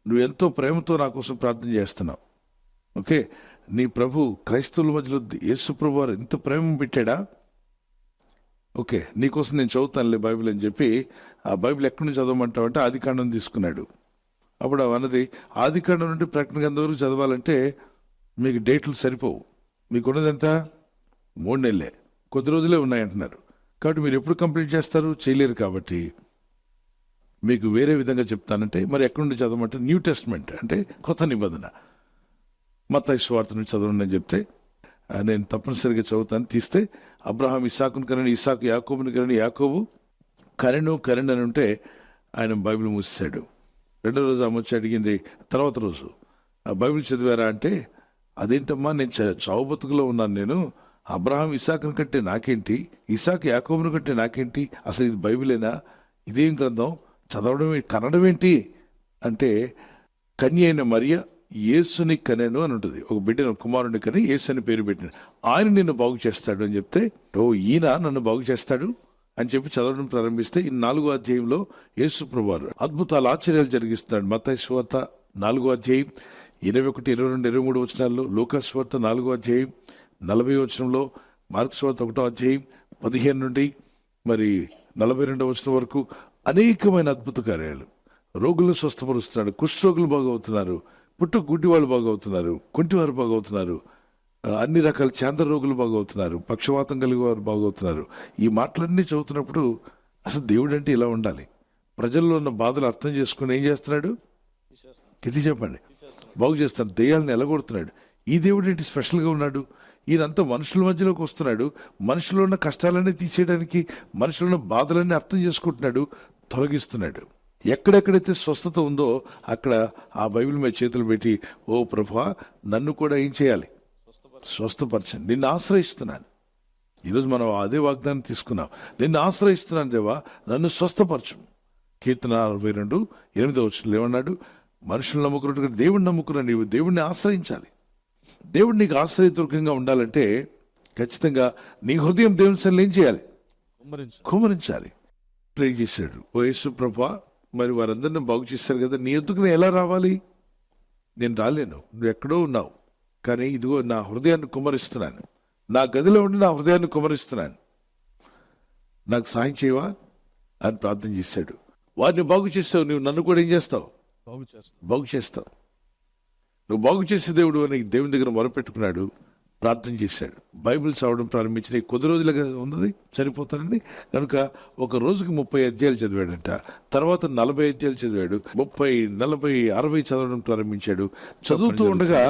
నువ్వు ఎంతో ప్రేమతో నా కోసం ప్రార్థన చేస్తున్నావు. ఓకే, నీ ప్రభు క్రైస్తవుల మధ్యలో యేసు ప్రభు వారు ఎంత ప్రేమ పెట్టాడా? ఓకే, నీకోసం నేను చదువుతానులే బైబిల్ అని చెప్పి ఆ బైబిల్ ఎక్కడి నుంచి చదవమంటావంటే ఆదికాండం తీసుకున్నాడు. అప్పుడు అన్నది ఆదికాండం నుండి ప్రకటన గ్రంథం వరకు చదవాలంటే మీకు డేట్లు సరిపోవు. మీకు ఉన్నదంత 3 నెలలే, కొద్ది రోజులే ఉన్నాయంటున్నారు. కాబట్టి మీరు ఎప్పుడు కంప్లీట్ చేస్తారు? చేయలేరు. కాబట్టి మీకు వేరే విధంగా చెప్తానంటే మరి ఎక్కడి నుండి చదవమంటే న్యూ టెస్ట్మెంట్ అంటే కొత్త నిబంధన మత్తయి సువార్త నుంచి చదవండి అని చెప్తే నేను తప్పనిసరిగా చదువుతాను. తీస్తే అబ్రహాం ఇస్సాకును కనని, ఇస్సాకు యాకోబుని కనని, యాకోబు కరెను అని ఉంటే ఆయన బైబిల్ మూసేశాడు. రెండో రోజు ఆమె వచ్చి అడిగింది, తర్వాత రోజు ఆ బైబిల్ చదివారా అంటే, అదేంటమ్మా నేను చావు బతుకులో ఉన్నాను, నేను అబ్రహాం ఇస్సాకుని కంటే నాకేంటి, ఇస్సాకు యాకోబుని కంటే నాకేంటి, అసలు ఇది బైబిలేనా, ఇదేం గ్రంథం, చదవడం కనడం ఏంటి అంటే, కన్య అయిన మరియ యేసుని కనెను అని ఉంటుంది. ఒక బిడ్డను కుమారుని కని యేసు అని పేరు పెట్టిన ఆయన నిన్ను బాగు చేస్తాడు అని చెప్తే, ఈయన నన్ను బాగు చేస్తాడు అని చెప్పి చదవడం ప్రారంభిస్తే ఈ 4వ అధ్యాయంలో యేసు ప్రభువారు అద్భుతాలు ఆశ్చర్యాలు జరిగిస్తున్నాడు. మత్తయి సువార్త 4వ అధ్యాయం 21, 22, 23 వచనాల్లో, లూకా సువార్త 4వ అధ్యాయం 40వ వచనంలో, మార్కు సువార్త 1వ అధ్యాయం 15 నుండి మరి 42వ వచనం వరకు అనేకమైన అద్భుత కార్యాలు. రోగులను స్వస్థపరుస్తున్నాడు, కుష్ఠరోగులు బాగవుతున్నారు, గుడ్డి వాళ్ళు బాగవుతున్నారు, కుంటివారు బాగవుతున్నారు, అన్ని రకాల చాంద్ర రోగులు బాగవుతున్నారు, పక్షవాతం కలిగే వారు బాగవుతున్నారు. ఈ మాటలన్నీ చదువుతున్నప్పుడు అసలు దేవుడు అంటే ఇలా ఉండాలి. ప్రజల్లో ఉన్న బాధలు అర్థం చేసుకుని ఏం చేస్తున్నాడు? గట్టి చెప్పండి. బాగు చేస్తాడు. దెయ్యాలను ఎలగొడుతున్నాడు. ఈ దేవుడు ఏంటి స్పెషల్గా ఉన్నాడు? ఈయనంతా మనుషుల మధ్యలోకి వస్తున్నాడు. మనుషులో ఉన్న కష్టాలన్నీ తీసేయడానికి, మనుషులో ఉన్న బాధలన్నీ అర్థం చేసుకుంటున్నాడు, తొలగిస్తున్నాడు. ఎక్కడెక్కడైతే స్వస్థత ఉందో అక్కడ ఆ బైబిల్ మీద చేతులు పెట్టి, ఓ ప్రభువా నన్ను కూడా ఏం చేయాలి? స్వస్థపరచండి, నిన్ను ఆశ్రయిస్తున్నాను. ఈరోజు మనం అదే వాగ్దానం తీసుకున్నాం. నిన్ను ఆశ్రయిస్తున్నాను దేవా, నన్ను స్వస్థపరచు. కీర్తన 62:8 ఏమన్నాడు? మనుషులు నమ్ముకున్నట్టుగా దేవుడిని నమ్ముకున్నా, నీవు దేవుడిని ఆశ్రయించాలి. దేవుడు నీకు ఆశ్రయదుర్గంగా ఉండాలంటే ఖచ్చితంగా నీ హృదయం దేవుని సన్నిధిలో ఏం చేయాలి? కుమ్మరించాలి. ప్రే చేశాడు, ఓ యేసు ప్రభువా మరి వారందరినీ బాగు చేశారు కదా, నీ ఎద్దుకు నేను ఎలా రావాలి? నేను రాలేను, నువ్వు ఎక్కడో ఉన్నావు, కానీ ఇదిగో నా హృదయాన్ని కుమ్మరిస్తున్నాను, నా గదిలో ఉండి నా హృదయాన్ని కుమ్మరిస్తున్నాను, నాకు సహాయం చేయవా అని ప్రార్థన చేశాడు. వారిని బాగు చేస్తావు, నువ్వు నన్ను కూడా ఏం చేస్తావు? బాగు చేస్తావు. నువ్వు బాగు చేసే దేవుడు అని దేవుని దగ్గర మొరపెట్టుకున్నాడు, ప్రార్థన చేశాడు. బైబిల్ చదవడం ప్రారంభించిన కొద్ది రోజులుగా ఉన్నది చనిపోతానని కనుక ఒక రోజుకి 30 అధ్యాయాలు చదివాడంట. తర్వాత 40 అధ్యాయాలు చదివాడు. 30, 40, 60 చదవడం ప్రారంభించాడు. చదువుతూ ఉండగా